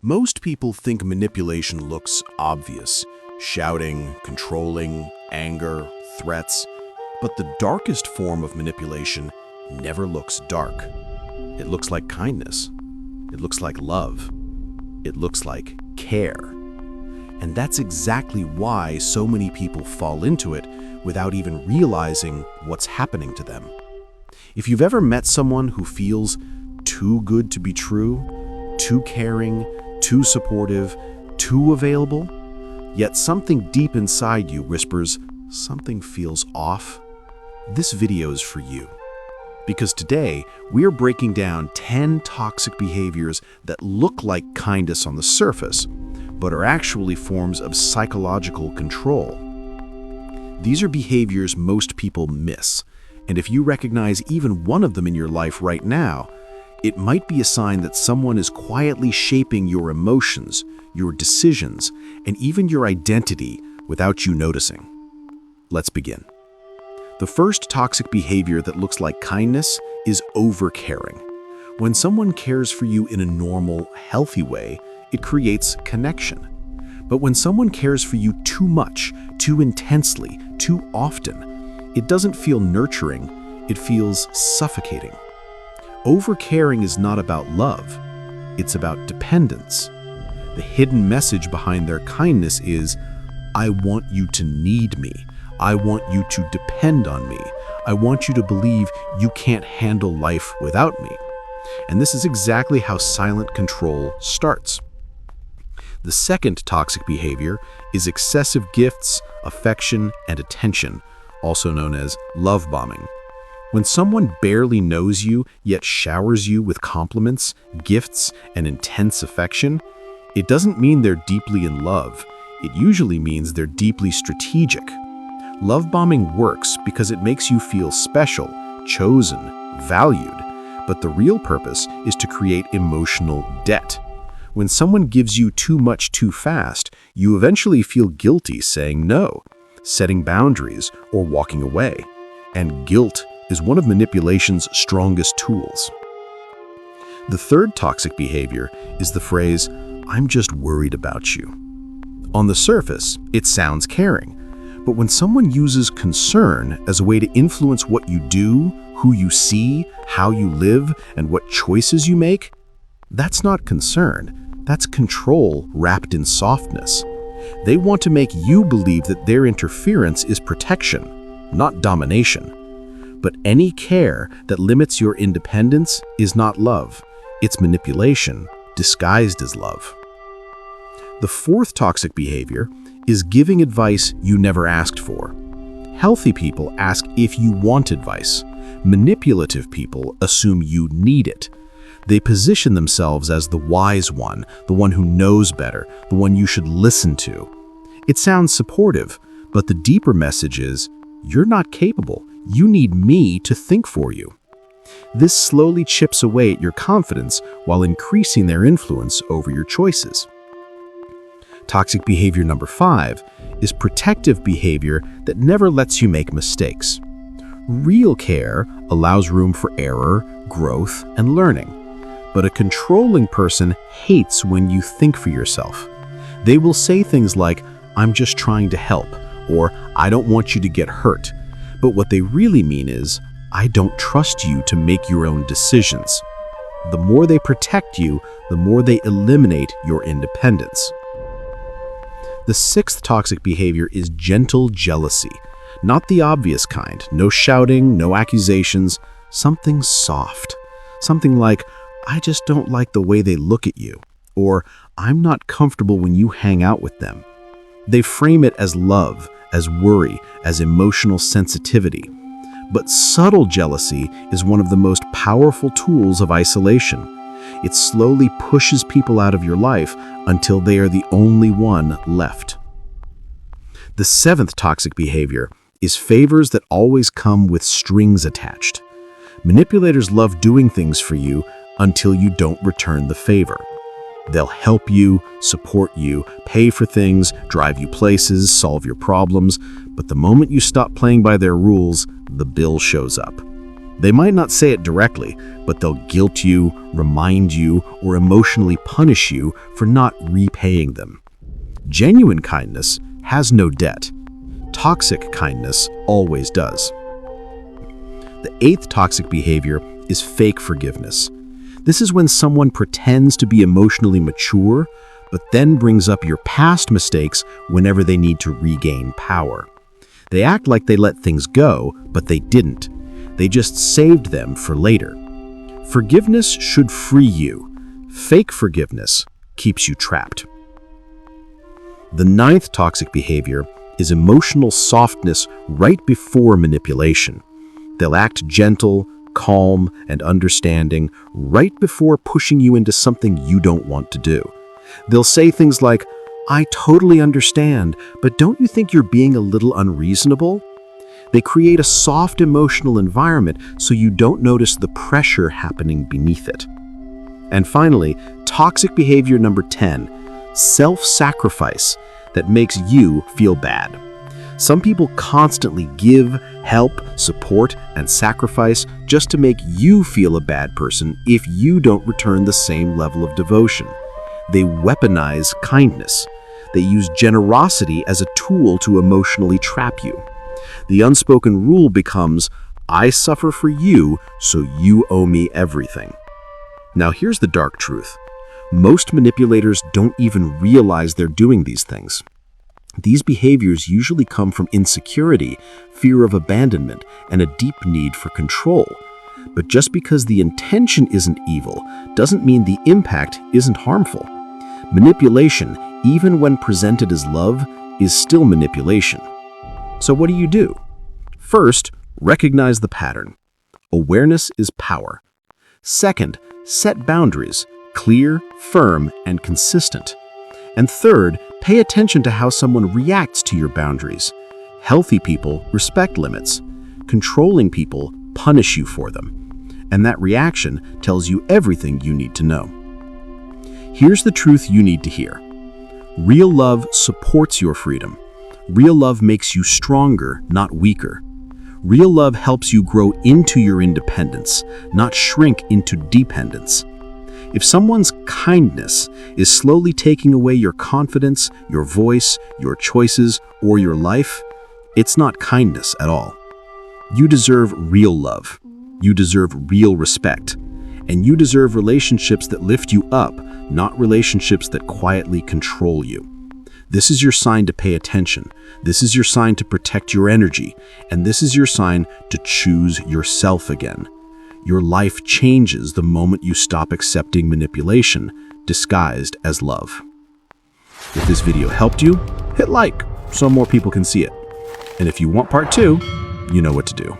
Most people think manipulation looks obvious: shouting, controlling, anger, threats. But the darkest form of manipulation never looks dark. It looks like kindness. It looks like love. It looks like care. And that's exactly why so many people fall into it without even realizing what's happening to them. If you've ever met someone who feels too good to be true, too caring, too supportive, too available, yet something deep inside you whispers, something feels off, this video is for you. Because today, we're breaking down 10 toxic behaviors that look like kindness on the surface, but are actually forms of psychological control. These are behaviors most people miss, and if you recognize even one of them in your life right now, it might be a sign that someone is quietly shaping your emotions, your decisions, and even your identity without you noticing. Let's begin. The first toxic behavior that looks like kindness is overcaring. When someone cares for you in a normal, healthy way, it creates connection. But when someone cares for you too much, too intensely, too often, it doesn't feel nurturing, it feels suffocating. Overcaring is not about love, it's about dependence. The hidden message behind their kindness is, I want you to need me. I want you to depend on me. I want you to believe you can't handle life without me. And this is exactly how silent control starts. The second toxic behavior is excessive gifts, affection, and attention, also known as love bombing. When someone barely knows you, yet showers you with compliments, gifts, and intense affection, it doesn't mean they're deeply in love. It usually means they're deeply strategic. Love bombing works because it makes you feel special, chosen, valued. But the real purpose is to create emotional debt. When someone gives you too much too fast, you eventually feel guilty saying no, setting boundaries, or walking away. And guilt is one of manipulation's strongest tools. The third toxic behavior is the phrase, I'm just worried about you. On the surface, it sounds caring, but when someone uses concern as a way to influence what you do, who you see, how you live, and what choices you make, that's not concern, that's control wrapped in softness. They want to make you believe that their interference is protection, not domination. But any care that limits your independence is not love. It's manipulation, disguised as love. The fourth toxic behavior is giving advice you never asked for. Healthy people ask if you want advice. Manipulative people assume you need it. They position themselves as the wise one, the one who knows better, the one you should listen to. It sounds supportive, but the deeper message is, you're not capable. You need me to think for you. This slowly chips away at your confidence while increasing their influence over your choices. Toxic behavior number 5 is protective behavior that never lets you make mistakes. Real care allows room for error, growth, and learning. But a controlling person hates when you think for yourself. They will say things like, I'm just trying to help, or I don't want you to get hurt. But what they really mean is, I don't trust you to make your own decisions. The more they protect you, the more they eliminate your independence. The sixth toxic behavior is gentle jealousy. Not the obvious kind, no shouting, no accusations, something soft. Something like, I just don't like the way they look at you, or I'm not comfortable when you hang out with them. They frame it as love, as worry, as emotional sensitivity. But subtle jealousy is one of the most powerful tools of isolation. It slowly pushes people out of your life until they are the only one left. The seventh toxic behavior is favors that always come with strings attached. Manipulators love doing things for you until you don't return the favor. They'll help you, support you, pay for things, drive you places, solve your problems, but the moment you stop playing by their rules, the bill shows up. They might not say it directly, but they'll guilt you, remind you, or emotionally punish you for not repaying them. Genuine kindness has no debt. Toxic kindness always does. The eighth toxic behavior is fake forgiveness. This is when someone pretends to be emotionally mature, but then brings up your past mistakes whenever they need to regain power. They act like they let things go, but they didn't. They just saved them for later. Forgiveness should free you. Fake forgiveness keeps you trapped. The ninth toxic behavior is emotional softness right before manipulation. They'll act gentle, calm, and understanding right before pushing you into something you don't want to do. They'll say things like, "I totally understand, but don't you think you're being a little unreasonable?" They create a soft emotional environment so you don't notice the pressure happening beneath it. And finally, toxic behavior number 10, self-sacrifice that makes you feel bad. Some people constantly give, help, support, and sacrifice just to make you feel a bad person if you don't return the same level of devotion. They weaponize kindness. They use generosity as a tool to emotionally trap you. The unspoken rule becomes, "I suffer for you, so you owe me everything." Now here's the dark truth. Most manipulators don't even realize they're doing these things. These behaviors usually come from insecurity, fear of abandonment, and a deep need for control. But just because the intention isn't evil doesn't mean the impact isn't harmful. Manipulation, even when presented as love, is still manipulation. So what do? First, recognize the pattern. Awareness is power. Second, set boundaries, clear, firm, and consistent. And third, pay attention to how someone reacts to your boundaries. Healthy people respect limits. Controlling people punish you for them. And that reaction tells you everything you need to know. Here's the truth you need to hear. Real love supports your freedom. Real love makes you stronger, not weaker. Real love helps you grow into your independence, not shrink into dependence. If someone's kindness is slowly taking away your confidence, your voice, your choices, or your life, it's not kindness at all. You deserve real love. You deserve real respect. And you deserve relationships that lift you up, not relationships that quietly control you. This is your sign to pay attention. This is your sign to protect your energy. And this is your sign to choose yourself again. Your life changes the moment you stop accepting manipulation disguised as love. If this video helped you, hit like so more people can see it. And if you want part 2, you know what to do.